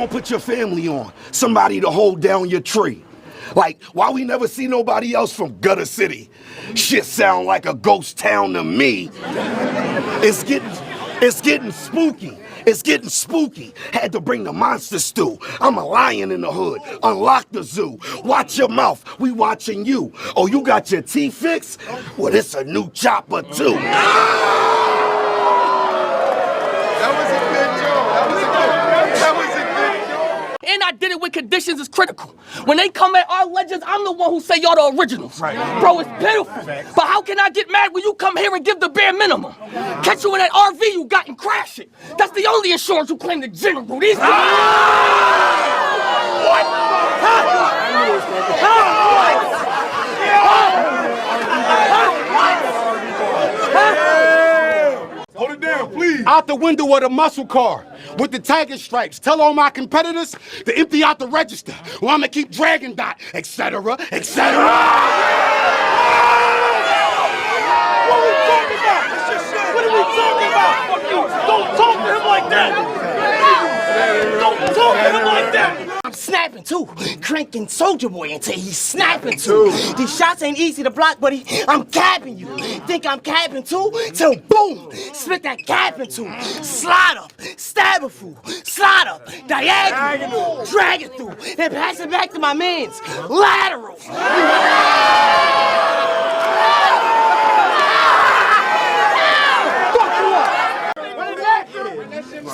gonna put your family on? Somebody to hold down your tree. Like, why we never see nobody else from Gutter City? Shit sound like a ghost town to me. It's getting spooky. It's getting spooky. Had to bring the monster stew. I'm a lion in the hood. Unlock the zoo. Watch your mouth. We watching you. Oh, you got your teeth fixed? Well, it's a new chopper too. And I did it when conditions is critical. When they come at our legends, I'm the one who say y'all the originals. Right. Bro, it's beautiful. But how can I get mad when you come here and give the bare minimum? Catch you in that RV you got and crash it. That's the only insurance you claim the general. These what? Hold it down, please. Out the window of the muscle car with the tiger stripes. Tell all my competitors to empty out the register, or I'ma keep dragging dot, etc., etc. What are we talking about? What are we talking about? Don't talk to him like that. Don't talk to him like that. I'm snapping too, cranking Soldier Boy until he's snapping too. These shots ain't easy to block, buddy. I'm capping you. Think I'm capping too? Till boom, split that cap into. Slide up, stab a fool, slide up, diagonal, drag it through, then pass it back to my mans. Lateral.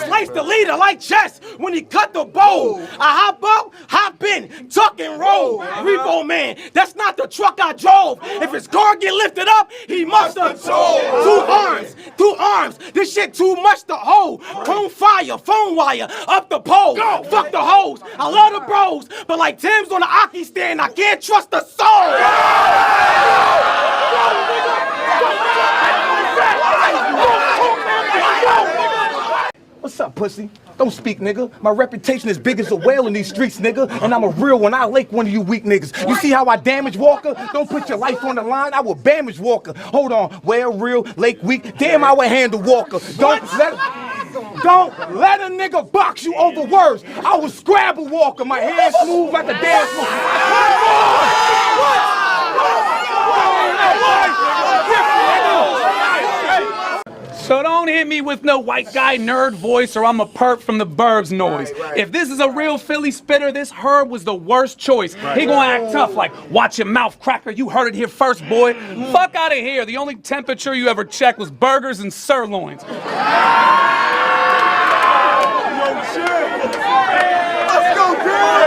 Slice the leader like chess when he cut the bow. I hop up, hop in, tuck and roll. Repo man, that's not the truck I drove. If his car get lifted up, he must have told. Two arms, this shit too much to hold. Chrome fire, phone wire, up the pole. Go. Fuck the hoes, I love the bros, but like Tim's on the Aki stand, I can't trust the soul. What's up, pussy? Don't speak, nigga. My reputation is big as a whale in these streets, nigga. And I'm a real one. I'll lake one of you weak niggas. You see how I damage Walker? Don't put your life on the line. I will damage Walker. Hold on. Whale real, lake weak. Damn, I will handle Walker. Don't let a nigga box you over words. I will scrabble Walker. My hands smooth like a dance floor. So don't hit me with no white guy nerd voice or I'm a perp from the burbs noise. If this is a real Philly spitter, this Herb was the worst choice. He gonna act tough like, watch your mouth cracker, you heard it here first, boy. Fuck out of here, the only temperature you ever checked was burgers and sirloins. Let's go, girl!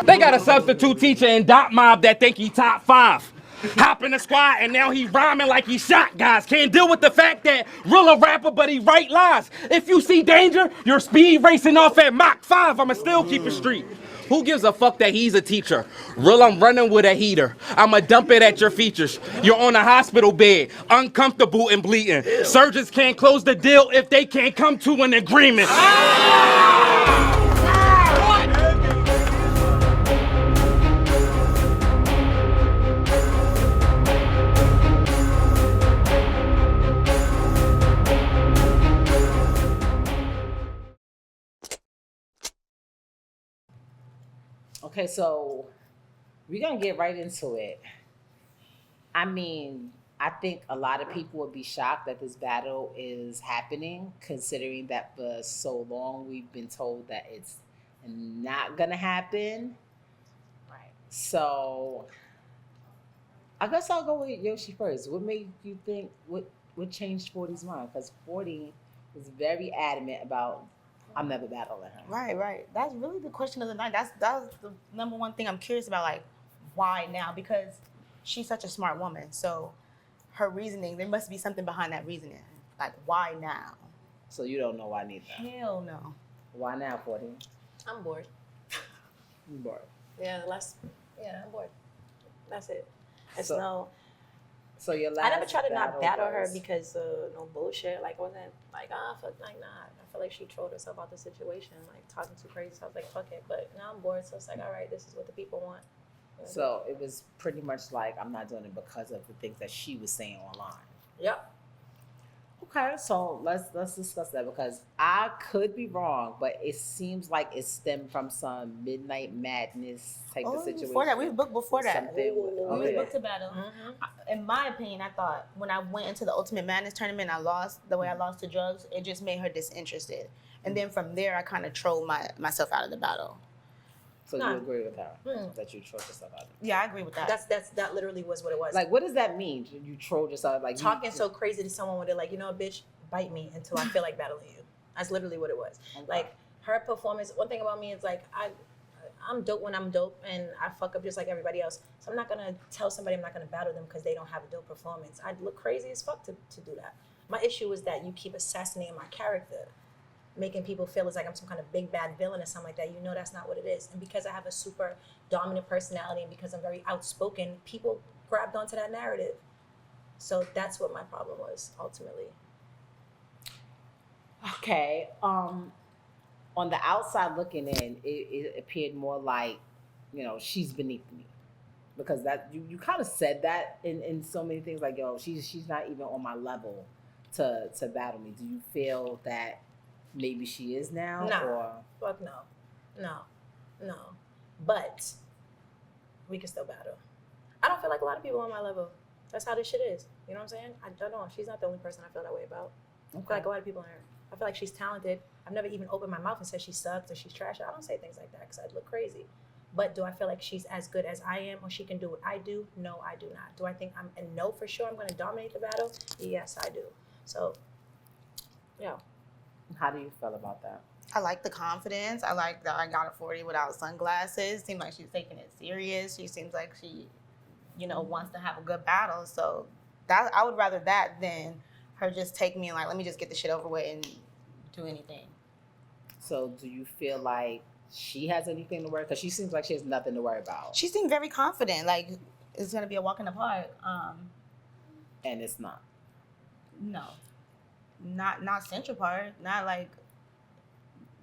They got a substitute teacher in Dot Mob that think he top 5. Hop in the squad and now he rhyming like he shot guys. Can't deal with the fact that real a rapper but he write lies. If you see danger, you're speed racing off at Mach 5. I'ma still keep it street. Who gives a fuck that he's a teacher? Real, I'm running with a heater. I'ma dump it at your features. You're on a hospital bed, uncomfortable and bleeding. Surgeons can't close the deal if they can't come to an agreement. Okay, so we're gonna get right into it. I mean, I think a lot of people would be shocked that this battle is happening, considering that for so long we've been told that it's not gonna happen. Right. So I guess I'll go with Yoshi first. What made you think, what changed 40's mind? Because 40 was very adamant about, I'm never battling her. Right. That's really the question of the night. That's the number one thing I'm curious about, like, why now? Because she's such a smart woman. So her reasoning, there must be something behind that reasoning. Like, why now? So you don't know why neither? Hell no. Why now, 40? I'm bored. You bored? Yeah, I'm bored. That's it. It's So your last I never tried to not battle her was... because no bullshit. Like, I wasn't like, fuck, like, nah. I feel like she trolled herself out the situation, like talking too crazy. So I was like, fuck it. But now I'm bored, so it's like, all right, this is what the people want. So it was pretty much like, I'm not doing it because of the things that she was saying online. Yep. Okay, so let's discuss that because I could be wrong, but it seems like it stemmed from some midnight madness type of situation. Before that, we was booked before that. Something with- We was okay. booked to battle. In my opinion, I thought when I went into the Ultimate Madness tournament, I lost the way I lost to drugs. It just made her disinterested, and then from there, I kind of trolled myself out of the battle. So you agree with her that you trolled yourself out of it? Yeah, I agree with that. That literally was what it was. Like, what does that mean? You trolled yourself, like Talking so crazy to someone where they're like, you know, bitch, bite me until I feel like battling you. That's literally what it was. Okay. Like her performance. One thing about me is like I'm dope when I'm dope, and I fuck up just like everybody else. So I'm not gonna tell somebody I'm not gonna battle them because they don't have a dope performance. I'd look crazy as fuck to do that. My issue is that you keep assassinating my character, making people feel it's like I'm some kind of big bad villain or something like that. You know that's not what it is. And because I have a super dominant personality and because I'm very outspoken, people grabbed onto that narrative. So that's what my problem was ultimately. Okay. On the outside looking in, it appeared more like, you know, she's beneath me. Because that you kind of said that in so many things, like, yo, she's not even on my level to battle me. Do you feel that maybe she is now? No. Or Fuck no. But we can still battle. I don't feel like a lot of people on my level. That's how this shit is. You know what I'm saying? I don't know. She's not the only person I feel that way about. I feel like a lot of people in her. I feel like she's talented. I've never even opened my mouth and said she sucks or she's trash. I don't say things like that because I'd look crazy. But do I feel like she's as good as I am or she can do what I do? No, I do not. Do I think and know for sure I'm going to dominate the battle? Yes, I do. So, yeah. how do you feel about that? I like the confidence. I like that I got a 40 without sunglasses. Seems like she's taking it serious. She seems like she, wants to have a good battle. So that I would rather that than her just take me and like, let me just get the shit over with and do anything. So do you feel like she has anything to worry? Because she seems like she has nothing to worry about. She seemed very confident. Like it's gonna be a walk in the park. And it's not. No, not Central Park. Not like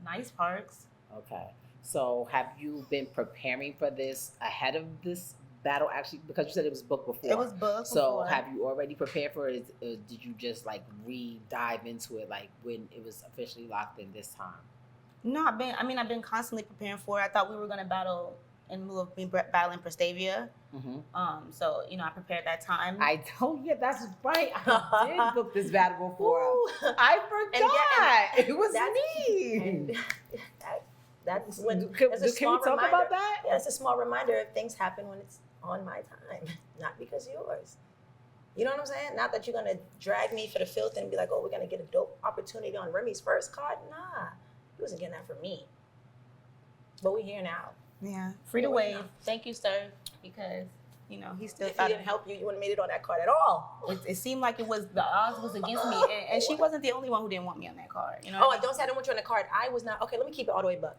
nice parks. Okay. So have you been preparing for this ahead of this battle actually? Because you said it was booked before. It was booked So before. have you already prepared for it? Did you just like dive into it like when it was officially locked in this time? No, I've been constantly preparing for it. I thought we were gonna battle in lieu of me battling Prestavia. Mm-hmm. So I prepared that time. I told you that's right. I did book this battle before. Ooh. I forgot. It was me. And that's when. Can we talk about that? Yeah, it's a small reminder of things happen when it's on my time, not because of yours. You know what I'm saying? Not that you're gonna drag me for the filth and be like, oh, we're gonna get a dope opportunity on Remy's first card. Nah, he wasn't getting that from me. But we're here now. Yeah, free to wave. Thank you, sir, because he still If he thought didn't help you, you wouldn't have made it on that card at all. it seemed like it was the odds was against me, and she wasn't the only one who didn't want me on that card. Oh, I don't say I don't want you on the card. I was not. Okay, let me keep it all the way buck.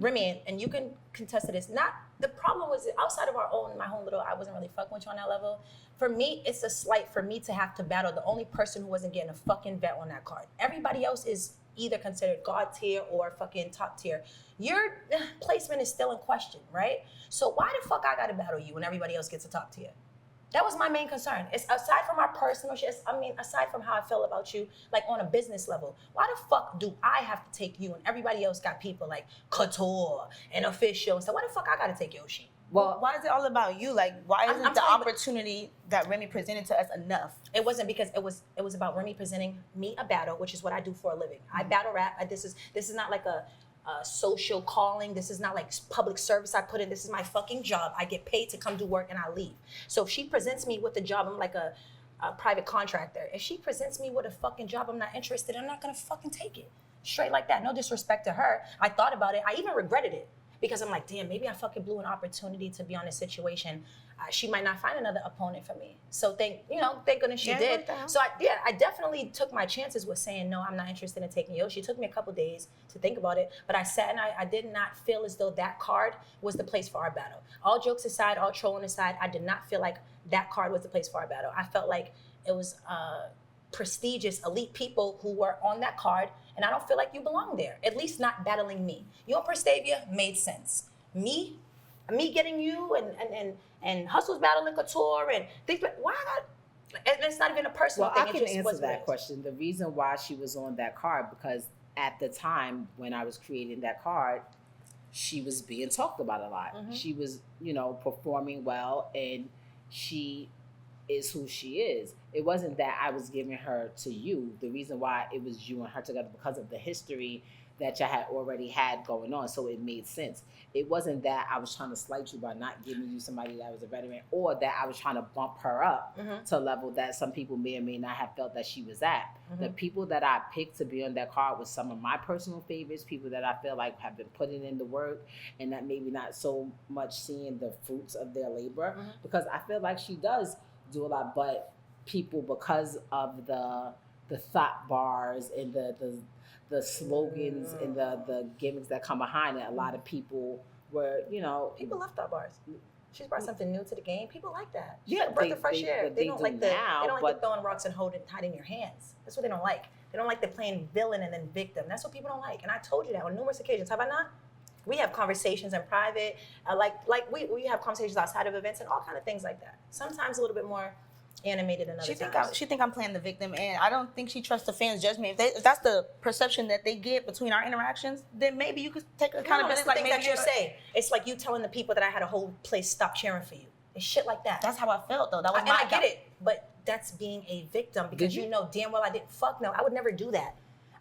Remy, and you can contest to this. Not the problem was outside of my own little. I wasn't really fucking with you on that level. For me, it's a slight for me to have to battle the only person who wasn't getting a fucking vet on that card. Everybody else is either considered God tier or fucking top tier. Your placement is still in question, right? So why the fuck I gotta battle you when everybody else gets a top tier? That was my main concern. It's aside from our personal shit, aside from how I feel about you, like on a business level, why the fuck do I have to take you and everybody else got people like Couture and Official and stuff? Why the fuck I gotta take Yoshi? Well, why is it all about you? Like, why isn't the opportunity that Remy presented to us enough? It wasn't because it was about Remy presenting me a battle, which is what I do for a living. I battle rap. This is not like a social calling. This is not like public service I put in. This is my fucking job. I get paid to come do work and I leave. So if she presents me with a job, I'm like a private contractor. If she presents me with a fucking job I'm not interested in, I'm not gonna fucking take it. Straight like that. No disrespect to her. I thought about it. I even regretted it. Because I'm like, damn, maybe I fucking blew an opportunity to be on a situation. She might not find another opponent for me. So thank goodness she did. So I definitely took my chances with saying, no, I'm not interested in taking Yoshi. It took me a couple days to think about it, but I sat and I did not feel as though that card was the place for our battle. All jokes aside, all trolling aside, I did not feel like that card was the place for our battle. I felt like it was prestigious, elite people who were on that card, and I don't feel like you belong there, at least not battling me. You and Prestavia made sense. Me getting you and Hustle's battling Couture and things, why I got... And it's not even a personal Well, thing. I can it just answer was that question. The reason why she was on that card, because at the time when I was creating that card, she was being talked about a lot. She was, performing well, and she is who she is. It wasn't that I was giving her to you. The reason why it was you and her together because of the history that y'all had already had going on, so it made sense. It wasn't that I was trying to slight you by not giving you somebody that was a veteran, or that I was trying to bump her up to a level that some people may or may not have felt that she was at. The people that I picked to be on that card was some of my personal favorites, people that I feel like have been putting in the work and that maybe not so much seeing the fruits of their labor, because I feel like she does do a lot, but people, because of the thought bars and the slogans and the gimmicks that come behind it, a lot of people were, People love thought bars. She's brought something new to the game. People like that. She's Yeah, a breath of fresh air. They don't like the throwing rocks and hiding your hands. That's what they don't like. They don't like the playing villain and then victim. That's what people don't like. And I told you that on numerous occasions. Have I not? We have conversations in private. We have conversations outside of events and all kind of things like that. Sometimes a little bit more animated than other times. She think I'm playing the victim, and I don't think she trusts the fans' judgment. If that's the perception that they get between our interactions, then maybe you could take accountability. It's like that you say. It's like you telling the people that I had a whole place stop cheering for you. It's shit like that. That's how I felt, though. That was I get it, but that's being a victim because you know damn well I didn't. Fuck no, I would never do that.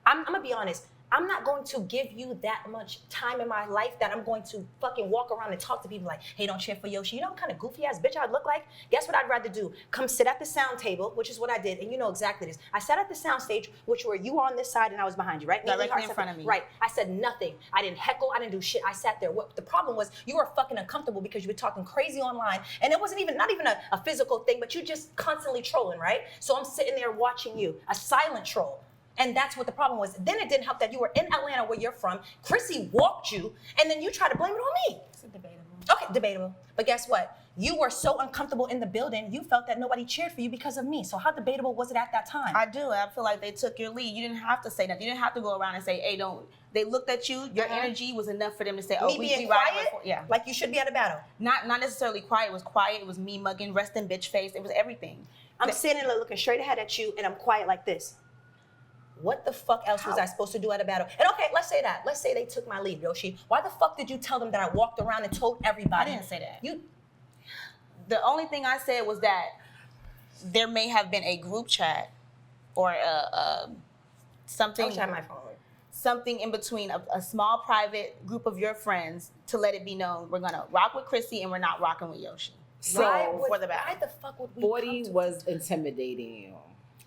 I'm gonna be honest. I'm not going to give you that much time in my life that I'm going to fucking walk around and talk to people like, hey, don't cheer for Yoshi. You know what kind of goofy ass bitch I'd look like? Guess what I'd rather do? Come sit at the sound table, which is what I did, and you know exactly this. I sat at the sound stage, which were you on this side and I was behind you, right? Directly in front of me. Right. I said nothing. I didn't heckle. I didn't do shit. I sat there. What the problem was, you were fucking uncomfortable because you were talking crazy online, and it wasn't even not even a physical thing, but you just constantly trolling, right? So I'm sitting there watching you, a silent troll. And that's what the problem was. Then it didn't help that you were in Atlanta where you're from. Chrissy walked you, and then you try to blame it on me. It's debatable. Okay, debatable. But guess what? You were so uncomfortable in the building, you felt that nobody cheered for you because of me. So how debatable was it at that time? I do. I feel like they took your lead. You didn't have to say that. You didn't have to go around and say, hey, don't. They looked at you. Your energy was enough for them to say, oh, me being quiet? Yeah. Like you should be at a battle. Not necessarily quiet. It was quiet. It was me mugging, resting bitch face. It was everything. I'm sitting there looking straight ahead at you, and I'm quiet like this. What the fuck else was I supposed to do at a battle? And okay, let's say that. Let's say they took my lead, Yoshi. Why the fuck did you tell them that I walked around and told everybody? I didn't say that. You. The only thing I said was that there may have been a group chat or something. I wish I had my phone. Something in between a small private group of your friends to let it be known we're gonna rock with Chrissy and we're not rocking with Yoshi. So for the battle. Why the fuck would we 40 was intimidating you.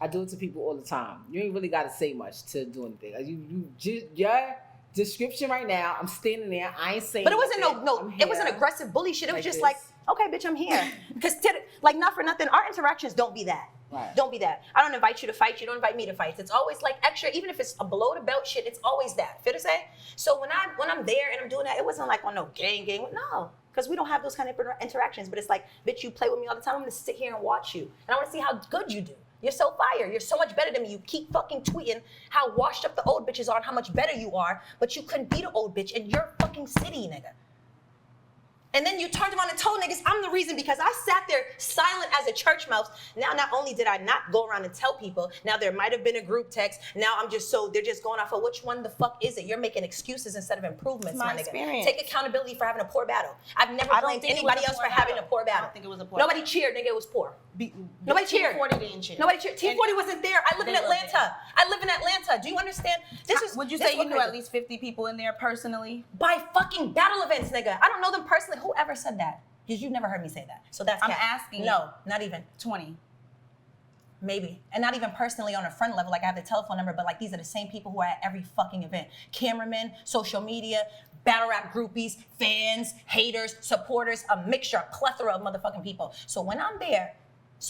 I do it to people all the time. You ain't really got to say much to do anything. Your description right now, I'm standing there, I ain't saying But it wasn't nothing. it wasn't aggressive bully shit. It was Like just this. like, okay, bitch, I'm here. Because like not for nothing, our interactions don't be that. Right. Don't be that. I don't invite you to fight. You don't invite me to fight. It's always like extra, even if it's a below the belt shit. It's always that. Feel to say? So when I'm there and I'm doing that, it wasn't like on no gang. No, because we don't have those kind of interactions. But it's like, bitch, you play with me all the time. I'm gonna sit here and watch you, and I want to see how good you do. You're so fire. You're so much better than me. You keep fucking tweeting how washed up the old bitches are and how much better you are, but you couldn't beat an old bitch in your fucking city, nigga. And then you turned around and told niggas I'm the reason because I sat there silent as a church mouse. Now, not only did I not go around and tell people, now there might have been a group text. Now they're just going off of which one the fuck is it? You're making excuses instead of improvements, my nigga. Experience. Take accountability for having a poor battle. I've never blamed anybody else for having a poor battle. I don't think it was a poor Nobody cheered, nigga, it was poor. Nobody cheered. Team 40 didn't cheer. Nobody cheered. Team 40 wasn't there. I live in Atlanta. Do you understand? Would you say you knew at least 50 people in there personally? By fucking battle events, nigga. I don't know them personally. Whoever said that? Because you've never heard me say that. So that's I'm cap. asking. No, not even. 20. Maybe. And not even personally on a friend level, like I have the telephone number, but like these are the same people who are at every fucking event. Cameramen, social media, battle rap groupies, fans, haters, supporters, a mixture, a plethora of motherfucking people. So when I'm there,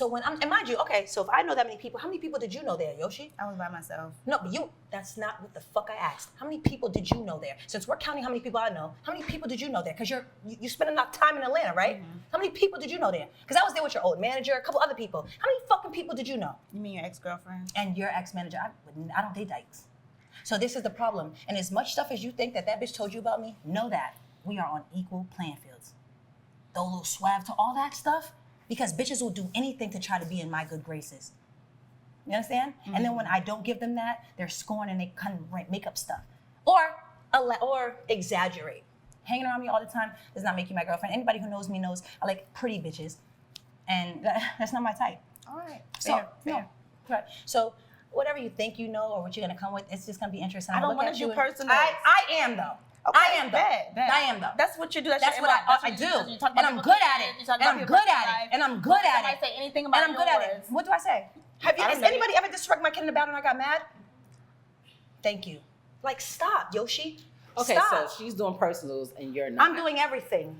and mind you, okay, so if I know that many people, how many people did you know there, Yoshi? I was by myself. No, but that's not what the fuck I asked. How many people did you know there? Since we're counting how many people I know, how many people did you know there? Because you spend enough time in Atlanta, right? Mm-hmm. How many people did you know there? Because I was there with your old manager, a couple other people. How many fucking people did you know? You mean your ex-girlfriend? And your ex-manager. I don't date dykes. So this is the problem. And as much stuff as you think that bitch told you about me, know that we are on equal playing fields. Throw a little swag to all that stuff. because bitches will do anything to try to be in my good graces. You understand? And then when I don't give them that, they're scorned and they kind of make up stuff. Or exaggerate. Hanging around me all the time does not make you my girlfriend. Anybody who knows me knows I like pretty bitches. And that's not my type. All right. So, right. So whatever you think you know or what you're gonna come with, it's just gonna be interesting. I don't want to do personal. I am though. Okay, I am though. bet. I am though. That's what you do. That's what I do. And I'm good at it. And I'm good at it. And I'm good at it. Say anything about and I'm good at it. What do I say? Has anybody ever disrespected my kid in the battle and I got mad? Thank you. Like, stop, Yoshi. Okay, Stop. so she's doing personals and you're not. I'm doing everything.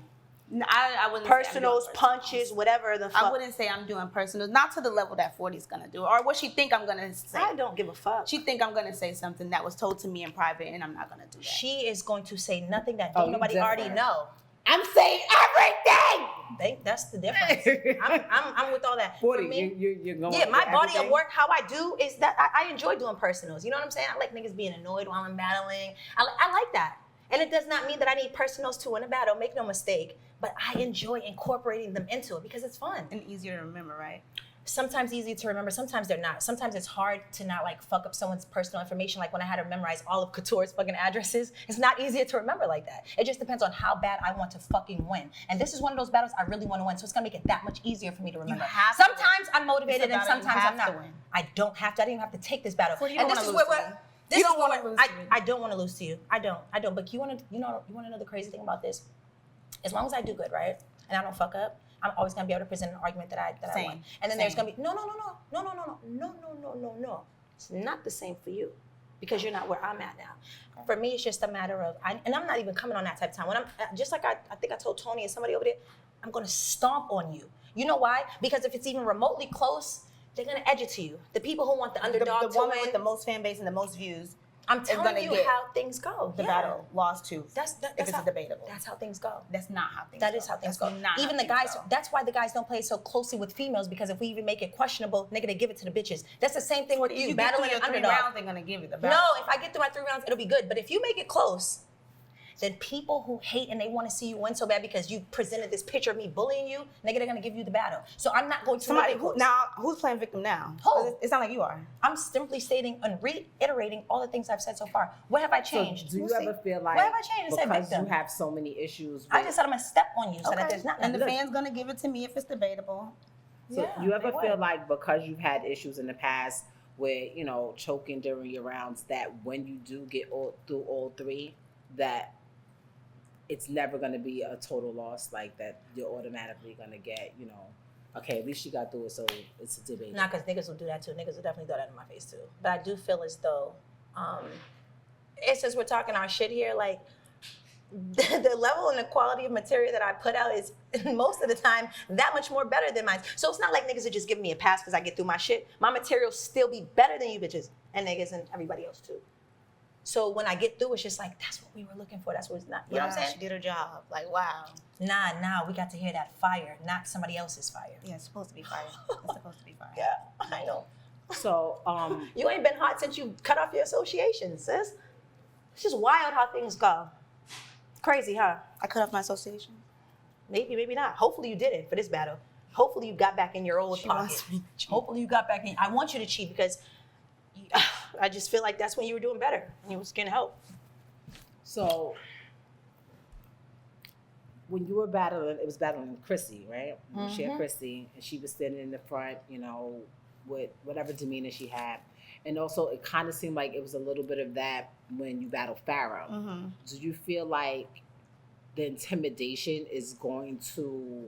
I wouldn't Personals, say punches, whatever the fuck. I wouldn't say I'm doing personals, not to the level that 40's gonna do, or what she think I'm gonna say. I don't give a fuck. She think I'm gonna say something that was told to me in private, and I'm not gonna do that. She is going to say nothing that don't nobody already know. I'm saying everything. That's the difference. I'm with all that. 40, For me, you're going. yeah, my with body everything? of work, how I do is that I enjoy doing personals. You know what I'm saying? I like niggas being annoyed while I'm battling. I like that. And it does not mean that I need personals to win a battle, make no mistake, but I enjoy incorporating them into it because it's fun. And easier to remember, right? Sometimes easy to remember, sometimes they're not. Sometimes it's hard to not like fuck up someone's personal information. Like when I had to memorize all of Couture's fucking addresses, it's not easier to remember like that. It just depends on how bad I want to fucking win. And this is one of those battles I really want to win, so it's gonna make it that much easier for me to remember. Sometimes I'm motivated and sometimes I'm not. I don't have to, I didn't even have to take this battle. And this is where I don't want to lose to you. I don't. But you want to know the crazy thing about this? As long as I do good, right, and I don't fuck up, I'm always gonna be able to present an argument that I won. And then there's gonna be no. It's not the same for you, because you're not where I'm at now. For me, it's just a matter of, and I'm not even coming on that type of time. When I'm just like I think I told Tony and somebody over there, I'm gonna stomp on you. You know why? Because if it's even remotely close, they're gonna edge it to you. The people who want the underdog the woman with the most fan base and the most views. I'm telling you how things go. The battle lost to. That's if it's debatable. That's how things go. That's not how things. That is how things go. Even the guys. That's why the guys don't play so closely with females, because if we even make it questionable, nigga, they give it to the bitches. That's the same thing with you battling an underdog. 3 rounds, they're gonna give you the battle. No, if I get through my 3 rounds, it'll be good. But if you make it close, then people who hate and they want to see you win so bad because you presented this picture of me bullying you, nigga, they're gonna give you the battle. So I'm not going to who's playing victim now? Who? It's not like you are. I'm simply stating and reiterating all the things I've said so far. What have I changed? So do you ever feel like what have I changed and said because victim? you have so many issues? I just said I'm gonna step on you so that there's not. And the fans gonna give it to me if it's debatable. So you ever feel like because you've had issues in the past with choking during your rounds, that when you do get through all 3, that it's never going to be a total loss, like that you're automatically going to get, okay, at least she got through it, so it's a debate. Nah, because niggas will do that too. Niggas will definitely throw that in my face too. But I do feel as though, it's just we're talking our shit here, like, the level and the quality of material that I put out is most of the time that much more better than mine. So it's not like niggas are just giving me a pass because I get through my shit. My material still be better than you bitches and niggas and everybody else too. So when I get through, it's just like, that's what we were looking for. That's what it's not. You know what I'm saying? She did her job. Like, wow. Nah, we got to hear that fire, not somebody else's fire. Yeah, it's supposed to be fire. It's supposed to be fire. Yeah, I know. So, you ain't been hot since you cut off your association, sis. It's just wild how things go. Crazy, huh? I cut off my association. Maybe, maybe not. Hopefully you didn't for this battle. Hopefully you got back in your old pocket. Hopefully you got back in. I want you to cheat because I just feel like that's when you were doing better and you was getting help. So when you were battling, it was battling Chrissy, right? She had Chrissy, and she was standing in the front, with whatever demeanor she had. And also, it kind of seemed like it was a little bit of that when you battled Pharaoh. Do you feel like the intimidation is going to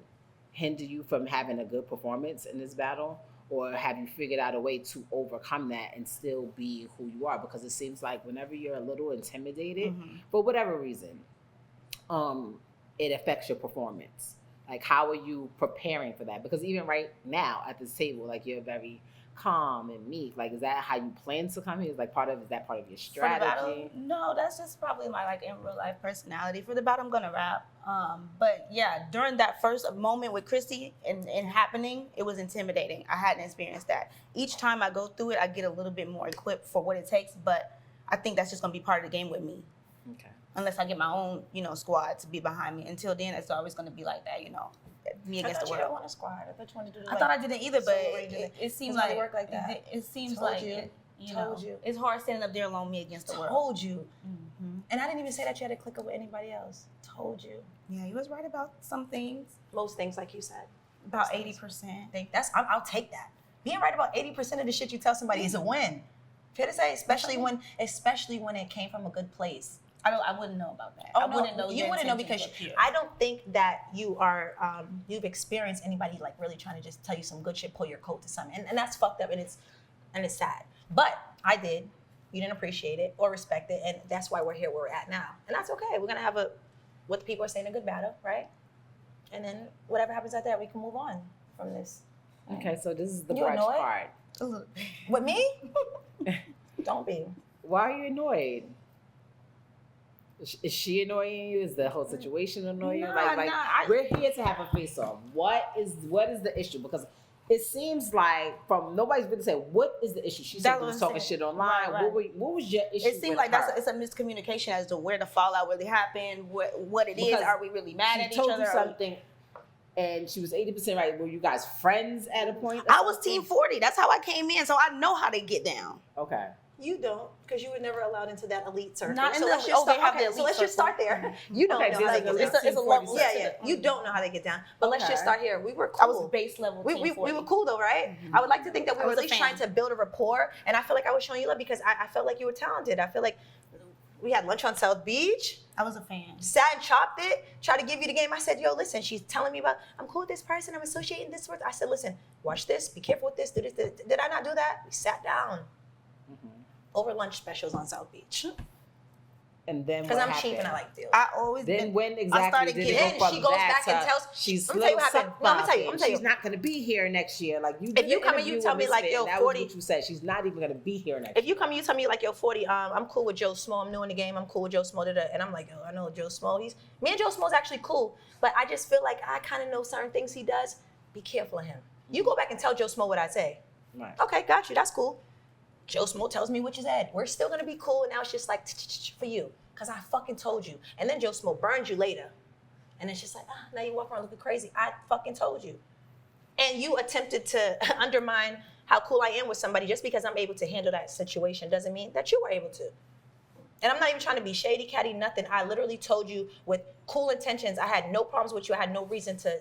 hinder you from having a good performance in this battle? Or have you figured out a way to overcome that and still be who you are? Because it seems like whenever you're a little intimidated, for whatever reason, it affects your performance. Like, how are you preparing for that? Because even right now at this table, like, you're very calm and meek. Like, is that how you plan to come here? Is that part of your strategy? No, that's just probably my in real life personality. For the battle, I'm gonna rap. But yeah, during that first moment with Christy and happening, it was intimidating. I hadn't experienced that. Each time I go through it, I get a little bit more equipped for what it takes. But I think that's just gonna be part of the game with me. Okay. unless I get my own, squad to be behind me. Until then, it's always going to be like that, me against the world. You don't want a squad. I thought you wanted to do I thought I didn't either, but it seems like it work like that. It seems Told like you. Told you. It's hard standing up there alone, me against the world. Told you. Mm-hmm. And I didn't even say that you had to click up with anybody else. Told you. Yeah, you was right about some things. Most things, like you said. About 80%. I'll take that. Being right about 80% of the shit you tell somebody is a win. Fair to say, especially when it came from a good place. I wouldn't know about that. Oh, I wouldn't know. You wouldn't know because I don't think that you are you've experienced anybody like really trying to just tell you some good shit, pull your coat to something, and that's fucked up and it's sad. But I did. You didn't appreciate it or respect it, and that's why we're here where we're at now, and that's okay. We're gonna have what the people are saying, a good battle, right? And then whatever happens out there, we can move on from this. Okay, so this is the You grudge annoyed? part. With me? Don't be. Why are you annoyed? Is she annoying you? Is the whole situation annoying you? We're here to have a face off. What is the issue? Because it seems like from nobody's really said what is the issue. She said was talking shit online. Right. What was your issue? It seems like it's a miscommunication as to where the fallout really happened, what it is. Are we really mad at each other? She told you something, and she was 80% right. Were you guys friends at a point? I was Team 40. That's how I came in, so I know how they get down. Okay. You don't, because you were never allowed into that elite circle. Not in so the- let's just they start, have the okay, elite so let's just start there. You don't know how they get down. It's a level. Yeah. You don't know how they get down. But let's just start here. We were cool. I was base level. We were cool though, right? I would like to think that we were at least trying to build a rapport, and I feel like I was showing you love because I felt like you were talented. I feel like we had lunch on South Beach. I was a fan. Sat and chopped it, tried to give you the game. I said, yo, listen, she's telling me about, I'm cool with this person, I'm associating this with. I said, listen, watch this, be careful with this, do this. Did I not do that? We sat down. Over lunch specials on South Beach. And then because I'm cheap and I like deals. I always when exactly I started did getting. it go from She goes that back and to tells. she's I'm gonna tell you what happened. No, I'm gonna tell you. she's not going to be here next year. Like you. If you come and you tell me like, yo, that 40. was what you said. She's not even going to be here next. If you come and you tell me like, yo, 40. I'm cool with Joe Smo. I'm new in the game. I'm cool with Joe Smo. And I'm like, yo, I know Joe Smo. Me and Joe Smo's actually cool. But I just feel like I kind of know certain things he does. Be careful of him. You go back and tell Joe Smo what I say. Right. Okay, got you. That's cool. Joe Smo tells me what you said. We're still gonna be cool, and now it's just like for you, cause I fucking told you. And then Joe Smo burned you later, and it's just like, now you walk around looking crazy. I fucking told you, and you attempted to undermine how cool I am with somebody just because I'm able to handle that situation doesn't mean that you were able to. And I'm not even trying to be shady, catty, nothing. I literally told you with cool intentions. I had no problems with you. I had no reason to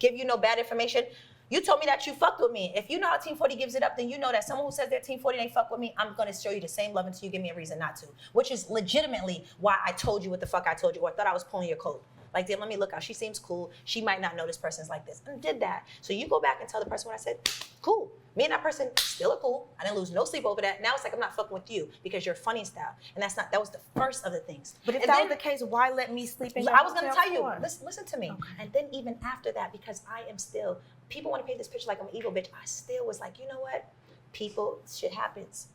give you no bad information. You told me that you fucked with me. If you know how Team 40 gives it up, then you know that someone who says they're Team 40 and they fuck with me, I'm going to show you the same love until you give me a reason not to. Which is legitimately why I told you what the fuck I told you, or I thought I was pulling your coat. Like, then let me look out. She seems cool. She might not know this person's like this. And did that. So you go back and tell the person what I said. Cool. Me and that person still are cool. I didn't lose no sleep over that. Now it's like I'm not fucking with you because you're funny style. And that was the first of the things. But if that was the case, why let me sleep in your I was going to hotel tell you. floor? Listen to me. Okay. And then even after that, because I am still, people want to paint this picture like I'm an evil bitch. I still was like, you know what? People, shit happens.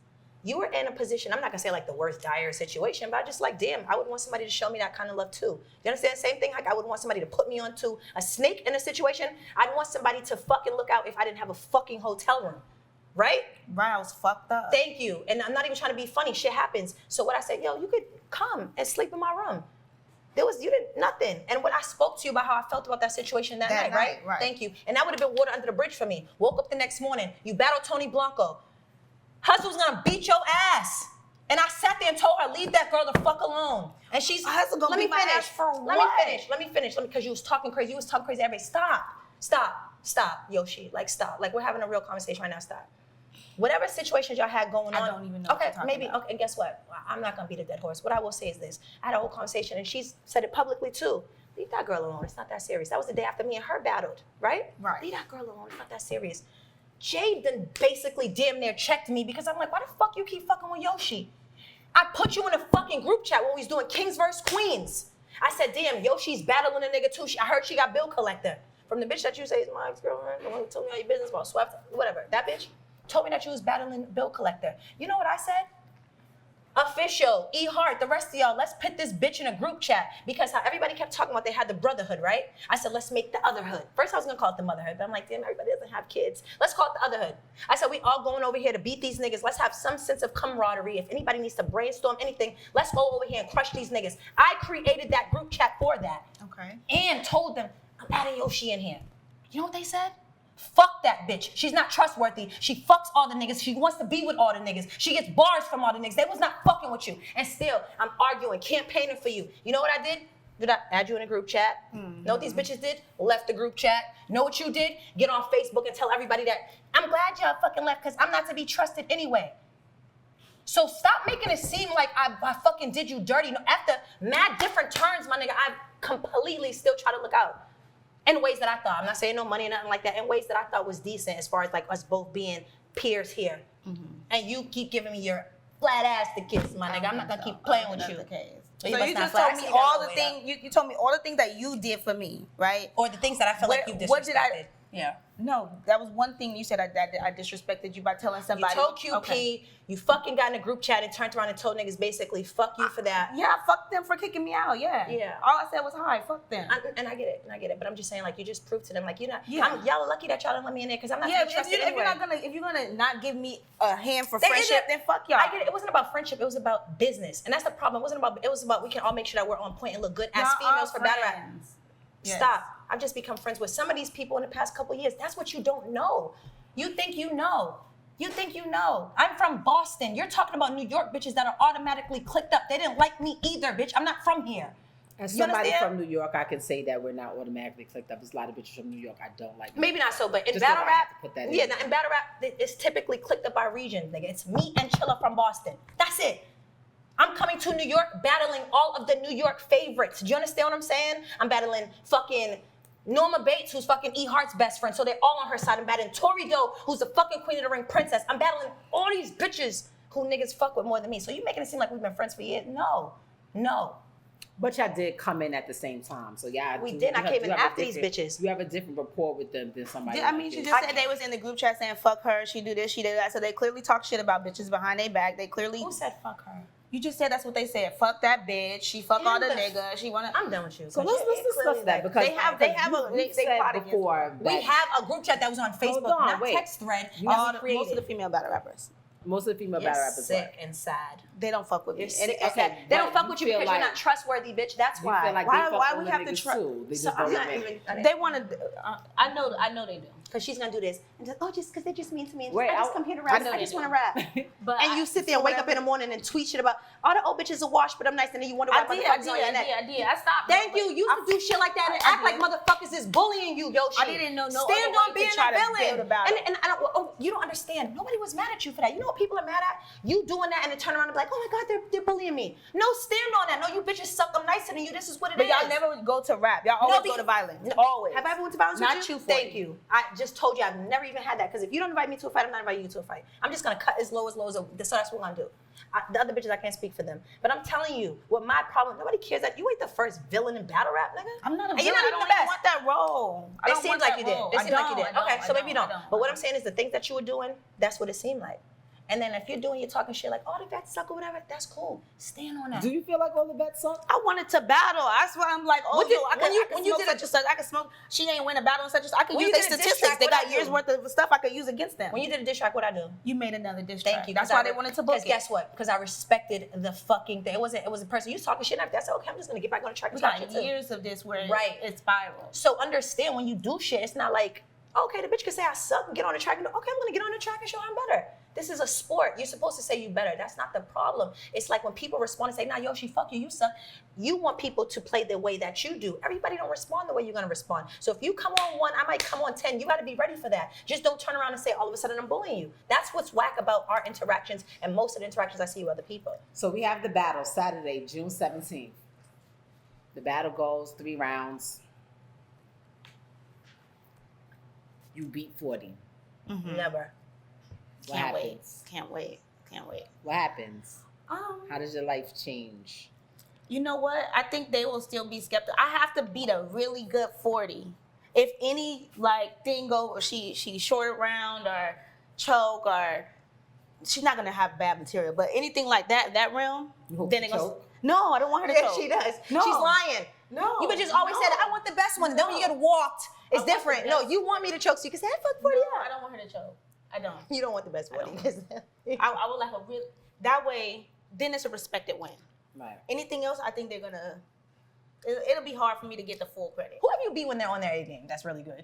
You were in a position, I'm not gonna say like the worst dire situation, but I just like, damn, I would want somebody to show me that kind of love too. You understand? Same thing, like I would want somebody to put me onto a snake in a situation. I'd want somebody to fucking look out if I didn't have a fucking hotel room, right? Right, I was fucked up. Thank you. And I'm not even trying to be funny, shit happens. So what I said, yo, you could come and sleep in my room. You did nothing. And when I spoke to you about how I felt about that situation that night, right? Thank you. And that would have been water under the bridge for me. Woke up the next morning, you battled Tony Blanco. Hustle's gonna beat your ass. And I sat there and told her, leave that girl the fuck alone. And she's, Hustle gonna beat my ass for Let what? me finish, because you was talking crazy. Everybody, stop, Yoshi. Like, stop. Like, we're having a real conversation right now, stop. Whatever situations y'all had going on. I don't even know what Okay, you're talking maybe, about. okay, and guess what? I'm not gonna beat a dead horse. What I will say is this. I had a whole conversation, and she's said it publicly too. Leave that girl alone, it's not that serious. That was the day after me and her battled, right? Right. Leave that girl alone, it's not that serious. Jade then basically damn near checked me because I'm like, why the fuck you keep fucking with Yoshi? I put you in a fucking group chat when we was doing Kings vs. Queens. I said, damn, Yoshi's battling a nigga too. I heard she got bill collector. From the bitch that you say is my ex-girlfriend, the one who told me all your business about swept, whatever. That bitch told me that you was battling bill collector. You know what I said? Official, E Heart, the rest of y'all, let's put this bitch in a group chat because how everybody kept talking about they had the brotherhood, right? I said, let's make the otherhood. First, I was gonna call it the motherhood, but I'm like, damn, everybody doesn't have kids. Let's call it the otherhood. I said, we all going over here to beat these niggas. Let's have some sense of camaraderie. If anybody needs to brainstorm anything, let's go over here and crush these niggas. I created that group chat for that. Okay. And told them, I'm adding Yoshi in here. You know what they said? Fuck that bitch. She's not trustworthy. She fucks all the niggas. She wants to be with all the niggas. She gets bars from all the niggas. They was not fucking with you. And still, I'm arguing, campaigning for you. You know what I did? Did I add you in a group chat? Know what these bitches did? Left the group chat. Know what you did? Get on Facebook and tell everybody that I'm glad y'all fucking left because I'm not to be trusted anyway. So stop making it seem like I fucking did you dirty. No, after mad different turns, my nigga, I completely still try to look out. In ways that I thought, I'm not saying no money or nothing like that, in ways that I thought was decent as far as like us both being peers here. And you keep giving me your flat ass to kiss, my nigga. I'm not gonna keep playing with you. So you just told me all the things, you told me all the things that you did for me, right? Or the things that I feel like you disrespected. What did I? Yeah. No, that was one thing you said that I disrespected you by telling somebody. You told QP, you fucking got in a group chat and turned around and told niggas basically, fuck you for that. Yeah, fuck them for kicking me out, yeah. Yeah. All I said was hi, fuck them. And I get it, but I'm just saying, like, you just proved to them, like, you're not, Yeah. y'all are lucky that y'all didn't let me in there, because I'm not Yeah, gonna trust it if anyway. you're gonna not give me a hand for They friendship, did- then fuck y'all. I get it. It wasn't about friendship. It was about business, and that's the problem. It was about we can all make sure that we're on point and look good as Y'all females are for battle rap. friends. Yes. Stop. I've just become friends with some of these people in the past couple years. That's what you don't know. You think you know. You think you know. I'm from Boston. You're talking about New York bitches that are automatically clicked up. They didn't like me either, bitch. I'm not from here. As You somebody understand? from New York, I can say that we're not automatically clicked up. There's a lot of bitches from New York I don't like. Maybe not so, but in Just battle so I have rap, to put that in. yeah, in battle rap, it's typically clicked up by region, nigga. It's me and Chilla from Boston. That's it. I'm coming to New York battling all of the New York favorites. Do you understand what I'm saying? I'm battling fucking Norma Bates, who's fucking E Heart's best friend, so they're all on her side. I'm battling Tori Doe, who's the fucking Queen of the Ring princess. I'm battling all these bitches who niggas fuck with more than me. So you making it seem like we've been friends for years? No. But y'all did come in at the same time, so yeah. We did. I came in after these bitches. You have a different rapport with them than somebody. I mean, she just said they was in the group chat saying fuck her, she do this, she did that. So they clearly talk shit about bitches behind their back. They clearly. Who said fuck her? You just said that's what they said. Fuck that bitch. She fuck all the Yeah, niggas. She wanna. I'm done with you. So let's discuss that because they have you said plot against before. We have a group chat that was on Facebook, on, not wait. text thread. Most of the female battle rappers. Most of the female battle rappers. sick and sad. They don't fuck with me. You're sick. And- Okay. They don't but fuck with you feel because like- you're not trustworthy, bitch. That's You why. feel like Why- they fuck why with we have to niggas try- too. They So just I'm don't not admit it. even. They want to. I know they do. Because she's gonna do this and just just because they just mean to me. And Wait, I just come here to rap. I just want to rap. But And you sit there and wake up in the morning and tweet shit about all the old bitches are washed, but I'm nice, and then you wonder why motherfuckers on your neck. I did. I stopped. Thank you. You used to do shit like that and I act like did. motherfuckers is bullying you, Yoshi. I didn't know no Stand other on way being to try a to villain. build a battle. And I don't, you don't understand. Nobody was mad at you for that. You know what people are mad at? You doing that and then turn around and be like, oh my God, they're bullying me. No, stand on that. No, you bitches suck. I'm nicer than you. This is what it is. But y'all never would go to rap. Y'all always go to violence. Always. Have I ever went to violence Not with you? you, 40. Thank you. I just told you I've never even had that. Because if you don't invite me to a fight, I'm not inviting you to a fight. I'm just going to cut as low as so that's what we're going to do. The other bitches, I can't speak for them. But I'm telling you, what my problem, nobody cares that you ain't the first villain in battle rap, nigga. I'm not a And villain. you're not I even don't the even best. want that role. I It don't seems want like that you did. role. It I seemed like you don't, did. I don't, Okay, so maybe you don't. I But what I'm saying is the things that you were doing, that's what it seemed like. And then if you're talking shit like, oh, the vets suck or whatever, that's cool. Stand on that. Do you feel like all the bets suck? I wanted to battle. That's why I'm like, oh, What did- yo, I when you can did smoke it- such and such. I can smoke. She ain't win a battle and such and such. I can When use you their did a diss statistics. track, They what'd got I years do? worth of stuff I could use against them. When you did a diss track, what'd I do? You made another diss Thank track. you. That's why they wanted to book it. Guess what? Because I respected the fucking thing. It was a person. You was talking shit. And I said, okay, I'm just gonna get back on the track. We and talk got shit too. years of this where Right. it spirals. So understand when you do shit, it's not like, okay, the bitch can say I suck and get on the track and go, okay, I'm gonna get on the track and show I'm better. This is a sport. You're supposed to say you better. That's not the problem. It's like when people respond and say, nah, Yoshi, fuck you, you suck. You want people to play the way that you do. Everybody don't respond the way you're gonna respond. So if you come on 1, I might come on 10. You gotta be ready for that. Just don't turn around and say all of a sudden I'm bullying you. That's what's whack about our interactions and most of the interactions I see with other people. So we have the battle Saturday, June 17th. The battle goes 3 rounds. You beat 40. Never. What Can't wait. happens? Can't wait. What happens? How does your life change? You know what? I think they will still be skeptical. I have to beat a really good 40. If any like thing go, or she short round or choke or she's not gonna have bad material. But anything like that realm, then it goes. choke? No, I don't want her to Yeah, choke. she does. No. She's lying. No. You just always said, I want the best one. Then when you get walked, it's I want the different. No, best. you want me to choke so you can say, I fuck 40 No, out. I don't want her to choke. I don't. You don't want the best one. I would like a real. That way, then it's a respected win. Right. Anything else, I think they're gonna. It'll be hard for me to get the full credit. Who have you beat when they're on their A game? That's really good.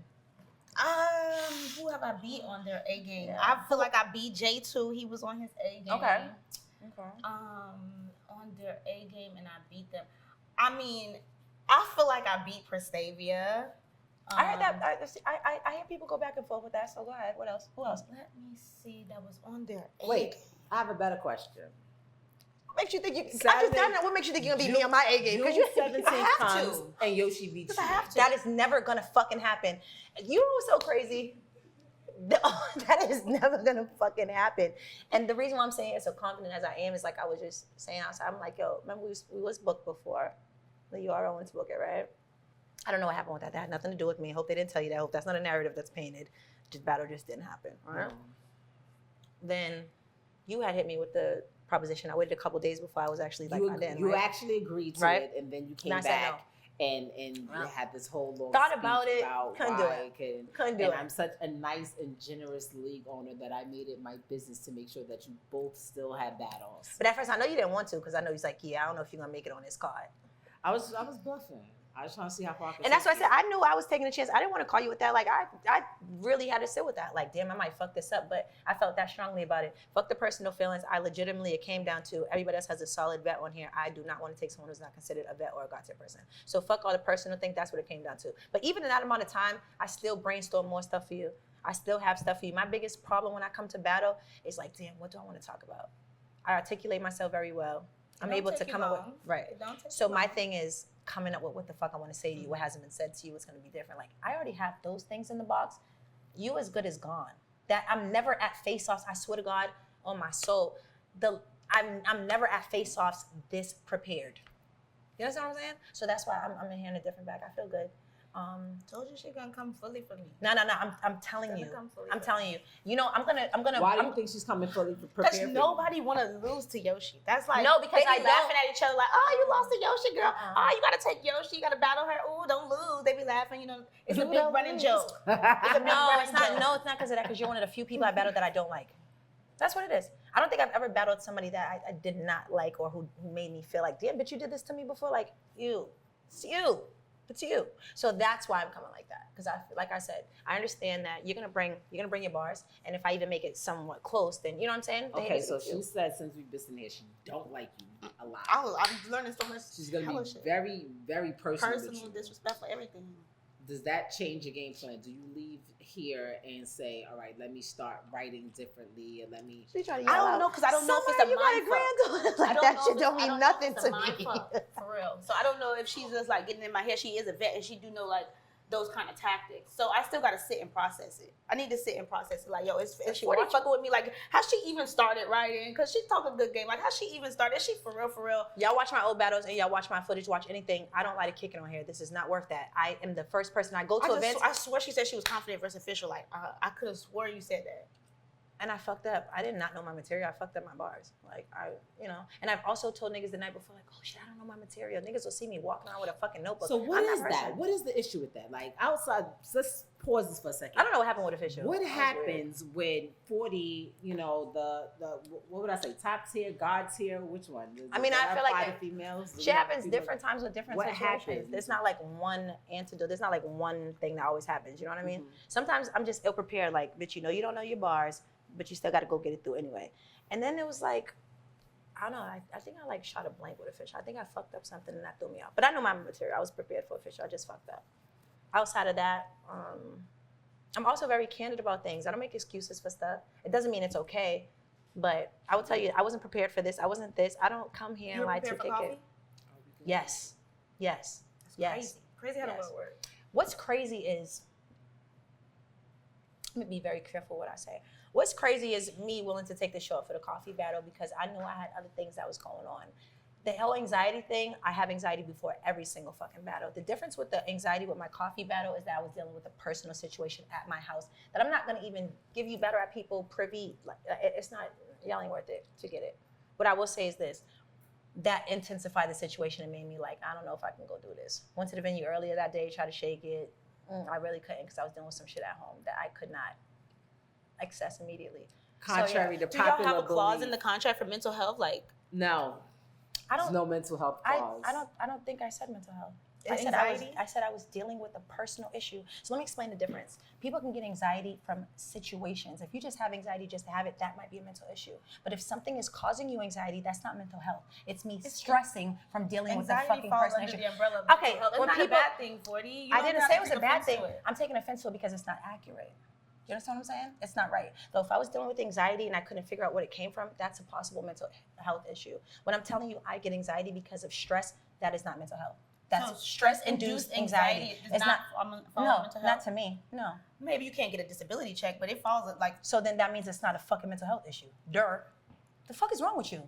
Who have I beat on their A game? Yeah. I feel like I beat J2. He was on his A game. Okay. On their A game, and I beat them. I mean, I feel like I beat Prestavia. I heard that. I hear people go back and forth with that. So go ahead. What else? Who else? Let me see. That was on their A Wait, game. I have a better question. What makes you think you? I Saturday, just don't know. What makes you think you're gonna beat me on my A game? June you 17th have comes to. and Yoshi beats you. I have to. That is never gonna fucking happen. You know what's so crazy? That is never gonna fucking happen. And the reason why I'm saying it so confident as I am is like I was just saying outside. I'm like, yo, remember we was booked before. The URL went to book it, right? I don't know what happened with that. That had nothing to do with me. I hope they didn't tell you that. I hope that's not a narrative that's painted. Just battle just didn't happen. All right. Then you had hit me with the proposition. I waited a couple days before I was actually like, You actually agreed to Right. it, and then you And I came said back. And you had this whole long Thought speech about it, couldn't do why it. Couldn't do and it. I'm such a nice and generous league owner that I made it my business to make sure that you both still had battles. But at first, I know you didn't want to because I know he's like, yeah, I don't know if you're gonna make it on this card. I was bluffing. I was trying to see how far I could And that's why I take said I knew I was taking a chance. I didn't want to call you with that. Like I really had to sit with that. Like, damn, I might fuck this up, but I felt that strongly about it. Fuck the personal feelings. I legitimately, it came down to everybody else has a solid vet on here. I do not want to take someone who's not considered a vet or a God-tier person. So fuck all the personal thing. That's what it came down to. But even in that amount of time, I still brainstorm more stuff for you. I still have stuff for you. My biggest problem when I come to battle is like, damn, what do I want to talk about? I articulate myself very well. I'm able to come up with right. So my thing is coming up with what the fuck I want to say to you, what hasn't been said to you, what's going to be different. Like I already have those things in the box. You as good as gone. That I'm never at face-offs. I swear to God, on my soul, I'm never at face-offs this prepared. You understand what I'm saying? So that's why I'm in here in a different bag. I feel good. Told you she gonna come fully for me. No. I'm telling you. I'm telling you. You know, I'm gonna. Why do you think she's coming fully prepared? Because for you? nobody want to lose to Yoshi. That's like No, because they I be don't. laughing at each other like, oh, you lost to Yoshi, girl. Oh, you gotta take Yoshi. You gotta battle her. Oh, don't lose. They be laughing. You know, it's a big running joke. It's a big No, running it's not. joke. No, it's not because of that. Because you're one of the few people I battled that I don't like. That's what it is. I don't think I've ever battled somebody that I did not like or who made me feel like, damn, but you did this to me before. Like it's you. It's you. So that's why I'm coming like that. Because like I said, I understand that you're gonna bring your bars, and if I even make it somewhat close, then you know what I'm saying. Then Okay, so she said since we've been here, she don't like you a lot. I'm learning so much. She's gonna hella be shit. very, very personal with Personal, you. disrespectful, everything. Does that change your game plan? Do you leave here and say, all right, let me start writing differently and let me... I don't know because I don't know if it's a you got a mind granddaughter. fuck. I Like that know shit if don't it's- I mean know if nothing it's to a mind me. fuck, for real. So I don't know if she's just like getting in my head. She is a vet and she do know like those kind of tactics. So I still got to sit and process it. I need to sit and process it. Like, yo, is she fucking with me? Like, how she even started writing? Because she talk a good game. Like, how she even started? Is she for real, for real? Y'all watch my old battles and y'all watch my footage, watch anything. I don't like to kick it on here. This is not worth that. I am the first person I go to events. I swear she said she was confident versus official. Like, I could have swore you said that. And I fucked up. I did not know my material. I fucked up my bars. Like, and I've also told niggas the night before, like, oh shit, I don't know my material. Niggas will see me walking around with a fucking notebook. So what I'm is that that? person. What is the issue with that? Like outside, let's pause this for a second. I don't know what happened with official. What happens when 40, the what would I say, top tier, God tier, which one? I mean, I feel like the females. Shit happens different times with different What situations. happens? There's not like one antidote. There's not like one thing that always happens. You know what I mean? Sometimes I'm just ill prepared. Like, bitch, you know you don't know your bars, but you still got to go get it through anyway. And then it was like, I don't know. I think I like shot a blank with official. I think I fucked up something and that threw me off. But I know my material. I was prepared for official. I just fucked up. Outside of that, I'm also very candid about things. I don't make excuses for stuff. It doesn't mean it's okay, but I will tell you, I wasn't prepared for this. I wasn't this. I don't come here and lie to kick it. Yes. Yes. Yes. Crazy how the word works. What's crazy is, I'm gonna be very careful what I say. What's crazy is me willing to take the shot for the coffee battle because I knew I had other things that was going on. The whole anxiety thing, I have anxiety before every single fucking battle. The difference with the anxiety with my coffee battle is that I was dealing with a personal situation at my house that I'm not gonna even give you better at people privy. Like it's not, Y'all ain't worth it to get it. What I will say is this. That intensified the situation and made me like, I don't know if I can go do this. Went to the venue earlier that day, tried to shake it. I really couldn't because I was dealing with some shit at home that I could not access immediately. Contrary to Do y'all popular have a clause belief. in the contract for mental health? Like, No, I there's don't. no mental health clause. I don't think I said mental health. Anxiety? I said I was dealing with a personal issue. So let me explain the difference. People can get anxiety from situations. If you just have anxiety just to have it, that might be a mental issue. But if something is causing you anxiety, that's not mental health. It's me stressing from dealing with a anxiety fucking falls personal under issue. the umbrella of Okay, mental health. It's when not people- a bad thing, 40. You I don't didn't have say to it was take a bad offense thing. to it. I'm taking offense to it because it's not accurate. You understand what I'm saying? It's not right. So if I was dealing with anxiety and I couldn't figure out what it came from, that's a possible mental health issue. When I'm telling you I get anxiety because of stress, that is not mental health. That's So stress-induced anxiety. does not fall under mental health? not to me. No. Maybe you can't get a disability check, but it falls like. So then that means it's not a fucking mental health issue. The fuck is wrong with you?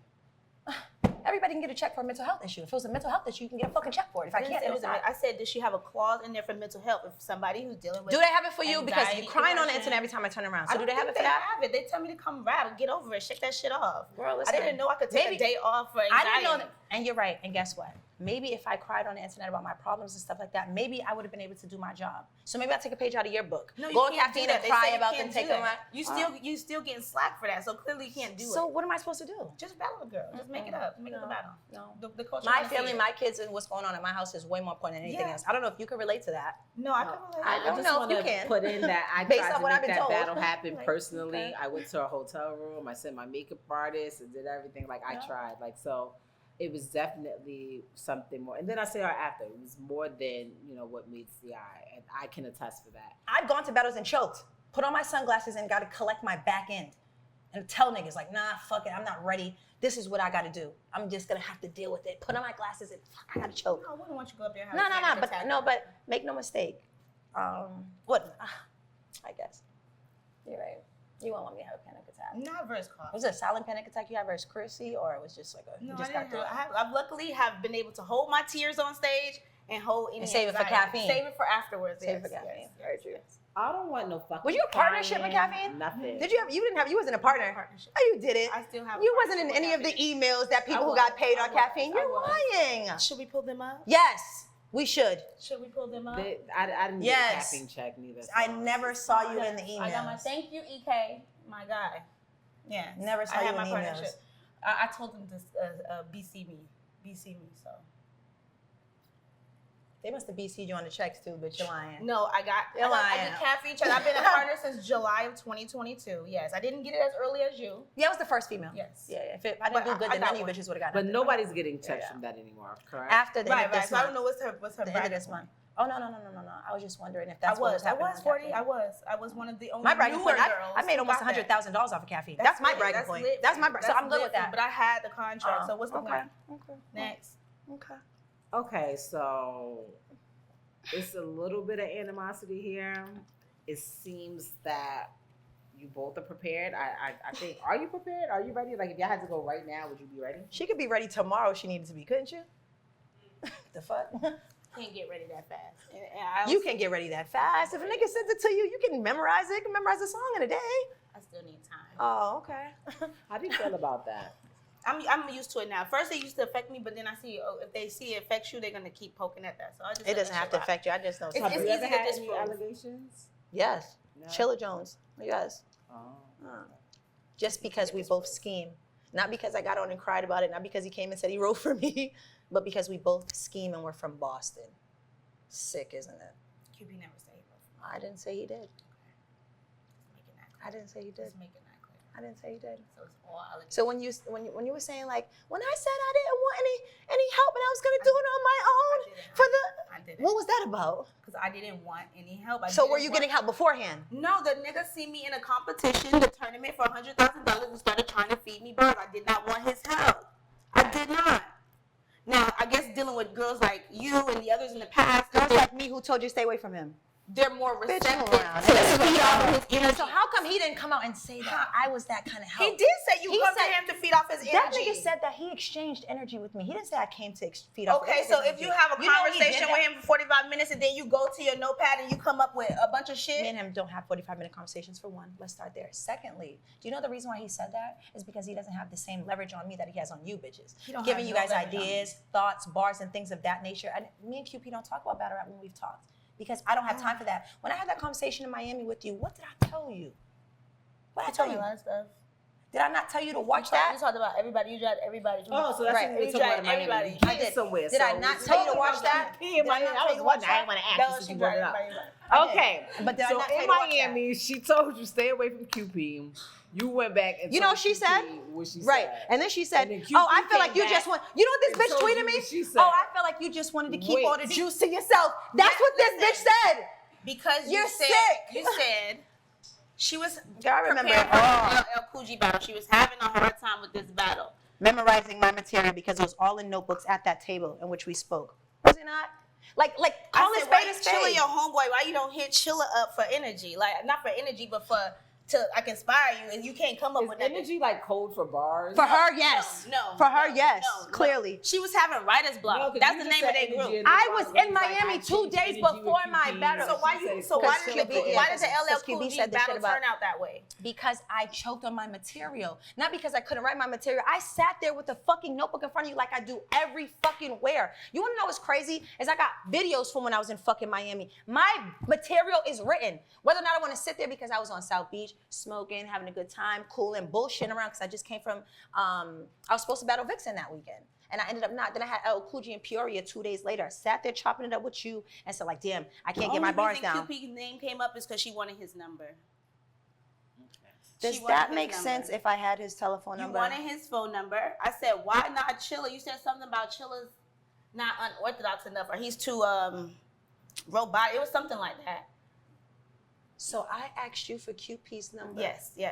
Everybody can get a check for a mental health issue. If it was a mental health issue, you can get a fucking check for it. If I can't, it then was it's not. I said, does she have a clause in there for mental health? If somebody who's dealing with Do they have it for you? Because anxiety, you're crying on the depression- internet every time I turn around. I So do don't they have think it for that? have it. They tell me to come rap and get over it, shake that shit off. Girl, I listen. didn't know I could take Maybe- a day off for I anxiety. didn't know that. And you're right. And guess what? Maybe if I cried on the internet about my problems and stuff like that, maybe I would have been able to do my job. So maybe I'll take a page out of your book. No, you Go to can't do caffeine that. and They cry say you about can't them do taking that. my. You still getting slack for that. So clearly you can't do So it. what am I supposed to do? Just battle a girl. Just make it up. Make it a battle. No. The culture My wanna see family, it. my kids, and what's going on at my house is way more important than anything Yeah. else. I don't know if you can relate to that. No, I can relate. I don't just know if wanna you can. put in that I Based tried on to what I've make been that told. battle happen Like, personally. okay. I went to a hotel room. I sent my makeup artist and did everything. Like I tried. Like so, it was definitely something more. And then I say after it was more than what meets the eye, and I can attest for that. I've gone to battles and choked. Put on my sunglasses and got to collect my back end. And tell niggas like, nah, fuck it, I'm not ready. This is what I got to do. I'm just going to have to deal with it. Put on my glasses and fuck, I got to choke. No, I wouldn't want you to go up there. And No, have a panic attack. but make no mistake. I guess. You're right. You won't want me to have a panic attack. Not verse cough. Was it a silent panic attack you had versus Chrissy, or it was just like No, you I just didn't got through have, it? I luckily have been able to hold my tears on stage and hold any save it for anxiety. caffeine. Save it for afterwards. Save it yes, for caffeine. yes, Very yes, true. yes. I don't want no fucking. Was you a partnership with crying, caffeine? Nothing. Did you have? You wasn't a partner. Partnership. Oh, you didn't. I still have. You a wasn't in partnership any of with the caffeine. emails that people I who was. got paid I on was. caffeine. I You're was. lying. Should we pull them up? Yes, we should. Should we pull them up? I didn't get a Yes. caffeine check neither. I so- never saw you in the emails. I got my thank you, EK, my guy. Yeah. Never saw I you had in my emails. partnership. I told him to BC me. So They must have BC'd you on the checks too, but you're lying. no, I You're get lying. caffeine check. I've been a partner since July of 2022. Yes, I didn't get it as early as you. Yeah, I was the first female. Yes. Yeah. If I didn't But do good, I then got many one. bitches would have gotten But it. nobody's getting checks Yeah. from that anymore, correct? After the end of Right. this So I month. don't know what's her The end of bracket this point. month. Oh no. I was just wondering if I that's what was was happening. 40. I was one of the only My bragging newer point. girls. I made who almost got that. $100,000 off of caffeine. That's my lit. bragging point. lit That's for my you. brag. So I'm good lit with for you. that. But I had the contract. So what's the okay. point? Okay. Next. Okay. Okay, so it's a little bit of animosity here. It seems that you both are prepared. I think. Are you prepared? Are you ready? Like, if y'all had to go right now, would you be ready? She could be ready tomorrow if she needed to be, couldn't you? The fuck? Can't get ready that fast. And You can get ready that fast. If a nigga sends it to you, you can memorize it. You can memorize a song in a day. I still need time. Oh, okay. How do you feel about that? I'm used to it now. First, it used to affect me, but then I see, if they see it affects you, they're gonna keep poking at that. So I just It let doesn't that have shit to rock. affect you. I just know. It's Have something. you easy ever to had any disprove. allegations? Yes. No. Chilla Jones. Yes. Oh. Just because we both scheme. Not because I got on and cried about it. Not because he came and said he wrote for me. But because we both scheme and we're from Boston. Sick, isn't it? QB never say he wrote for me. I didn't say he did. Just making that I clear. didn't say he did. Just making that clear. I didn't say he did. So it's all allegations. So when you were saying like, when I said I didn't want any help and I was gonna do it on my own for the I didn't. what was that about? Because I didn't want any help. So were you getting help beforehand? No, the nigga see me in a competition, the tournament for $100,000, and started trying to feed me birds. I did not want his help. I did not. Now, I guess dealing with girls like you and the others in the past, Girls like me who told you to stay away from him. they're more Bitch, receptive hold on. to feed off of his energy. So how come he didn't come out and say that I was that kind of help? He did say you He come said- to him to feed off his energy. That nigga said that he exchanged energy with me. He didn't say I came to feed off Okay, his so energy. if you have a You know he conversation did with that? him for 45 minutes and then you go to your notepad and you come up with a bunch of shit. Me and him don't have 45-minute conversations, for one. Let's start there. Secondly, do you know the reason why he said that? Is because he doesn't have the same leverage on me that he has on you bitches. don't Giving have you no guys leverage on ideas, thoughts, bars, and things of that nature. And me and QP don't talk about battle rap when we've talked. Because I don't have time for that. When I had that conversation in Miami with you, what did I tell you? What did I tell you? A lot of stuff. Did I not tell you to watch that? You talked about everybody. You dragged everybody. Oh, so that's Right. what we You talking about dragged in Miami. everybody. You I get did. somewhere. Did I so not we tell you to talking watch about that? QP in Did I Miami. not I tell was you to wondering. watch I didn't want to ask No, you since she you brought it dragged up. everybody. Okay. But did I So not tell in you to watch that? Miami, she told you stay away from QP. You went back and You know told what she QP said? what she Right. said. And then she said, And then oh, I QP feel like came you just back want, you know what and this bitch told you tweeted me? what she said. Oh, I feel like you just wanted to keep Wait. all the juice to yourself. That's what this bitch said. Because You're you said, sick. You said she was Yeah, I remember preparing it. for the LL Cool J battle. She was having a hard time with this battle. Memorizing my material because it was all in notebooks at that table in which we spoke. Was it not? Like call I it said, why spade you a Chilla spade. your homeboy? Why you don't hit Chilla up for energy? Like not for energy, but to like inspire you, and you can't come up Is with that. energy like code for bars? For her, yes. No. For her, no, yes. no, no. Clearly. She was having writer's block. No, 'cause That's you the just name of said their energy group. in the I bar, was so in it's like, Miami I 2 changed days energy before with my QP. battle. So why She you? said So code why for did energy. why did the LL Because Cool QB J said this shit battle about- turn out that way? Because I choked on my material. Not because I couldn't write my material. I sat there with a fucking notebook in front of you like I do every fucking where. You wanna know what's crazy? Is I got videos from when I was in fucking Miami. My material is written. Whether or not I wanna sit there because I was on South Beach, smoking, having a good time, cool and bullshitting around because I just came from, I was supposed to battle Vixen that weekend. And I ended up not. Then I had El Cool J in Peoria 2 days later. I sat there chopping it up with you and said like, damn, I can't get my bars down. The QP's name came up is because she wanted his number. Does She wanted that his make number. sense if I had his telephone You number? wanted his phone number. I said, why not Chilla? You said something about Chilla's not unorthodox enough, or he's too robotic. It was something like that. So I asked you for QP's number. Yes. You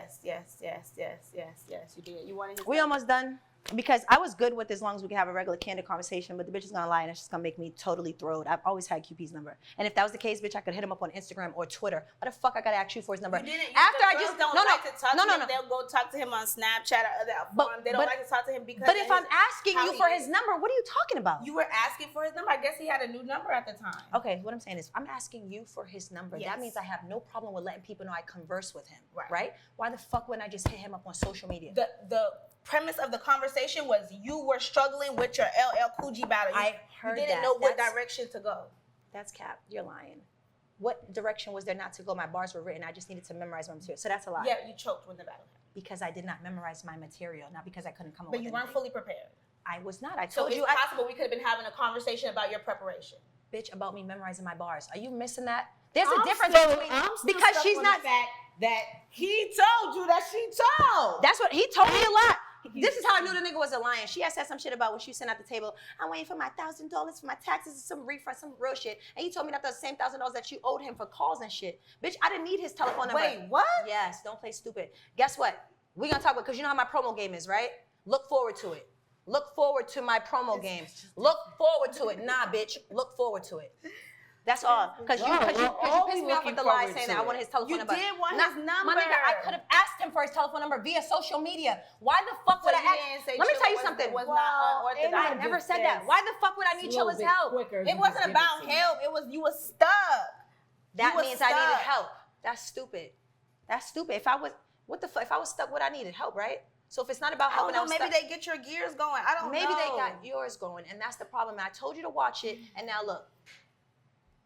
did. You wanted his We number. almost done. Because I was good with as long as we could have a regular candid conversation, but the bitch is gonna lie and it's just gonna make me totally throw it. I've always had QP's number. And if that was the case, bitch, I could hit him up on Instagram or Twitter. Why the fuck I gotta ask you for his number? You didn't. After the I girls just don't no like to talk to him. no. They'll go talk to him on Snapchat or other forums. They don't like to talk to him because. But of if I'm his- asking how you he for is. his number, what are you talking about? You were asking for his number. I guess he had a new number at the time. Okay, what I'm saying is I'm asking you for his number. Yes. That means I have no problem with letting people know I converse with him. Right. Why the fuck wouldn't I just hit him up on social media? The premise of the conversation was you were struggling with your LL Cool J battle. I heard You didn't that. know what That's- direction to go. That's cap. You're lying. What direction was there not to go? My bars were written. I just needed to memorize my material. So that's a lie. Yeah, you choked when the battle happened. Because I did not memorize my material, not because I couldn't come up But with you weren't anything. fully prepared. I was not. I So told it's you, possible we could have been having a conversation about your preparation. bitch, about me memorizing my bars. Are you missing that? There's a I'm difference still- between I'm still because stuck she's on not. the fact that he told you that she told. That's what he told me a lot. This is how I knew the nigga was a lion. She had said some shit about when she sent at the table. I'm waiting for my $1,000 for my taxes and some refund, some real shit. And he told me that the same $1,000 that you owed him for calls and shit. Bitch, I didn't need his telephone number. Wait, what? Yes, don't play stupid. Guess what? We're gonna talk about, because you know how my promo game is, right? Look forward to it. Look forward to my promo game. Look forward to it. Nah, bitch. Look forward to it. That's all. Because you pissed me off with the lie saying that I wanted his telephone You number. did want Nah, his number. My nigga, I could have asked him for his telephone number via social media. Why the fuck would So I you ask? didn't say Let me Chilla tell you was- something. was not unorthodox. I never said that. Why the fuck would I need Chilla's help? It wasn't about help. It was you were stuck. That You was means I needed stuck. help. That's stupid. That's stupid. If I was, what the fuck? If I was stuck, what I needed help, right? So if it's not about I don't helping, I know. was Maybe stuck. they get your gears going. I don't know. Maybe they got yours going, and that's the problem. And I told you to watch it, and now look.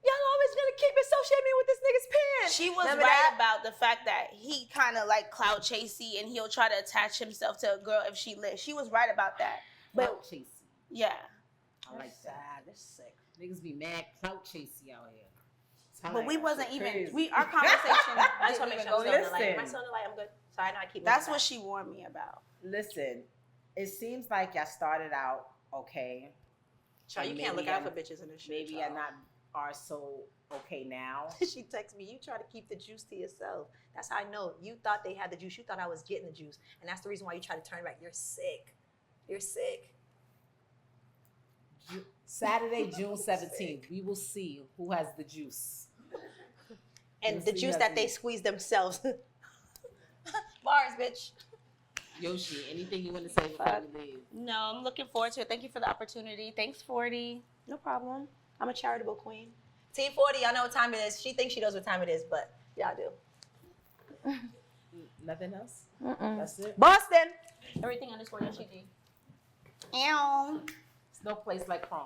Y'all always gonna keep associating me with this nigga's pen. She was Remember right that? about the fact that he kind of like clout chasey, and he'll try to attach himself to a girl if she lit. She was right about that. Clout chasing. Yeah. I like that. That's sick. Niggas be mad clout chasing out here. But we wasn't even. Crazy. Our conversation. I just want to make sure I'm still on the light. Listen. Am I still on the light? I'm good. Sorry, I know I keep. That's moving what back. she warned me about. Listen, it seems like y'all started out okay. Child, you and can't look maybe out for I'm- bitches in this shit. Maybe child. y'all not are so okay now. She texted me, you try to keep the juice to yourself. That's how I know. You thought they had the juice. You thought I was getting the juice. And that's the reason why you try to turn it back. You're sick. You're sick. Saturday, June 17th, we will see who has the juice. and the juice that they squeeze themselves. Bars, bitch. Yoshi, anything you want to say before we leave? No, I'm looking forward to it. Thank you for the opportunity. Thanks, 40. No problem. I'm a charitable queen. Team 40, y'all know what time it is. She thinks she knows what time it is, but y'all do. Nothing else? That's it? Boston. Everything _Yoshi G. There's no place like prom.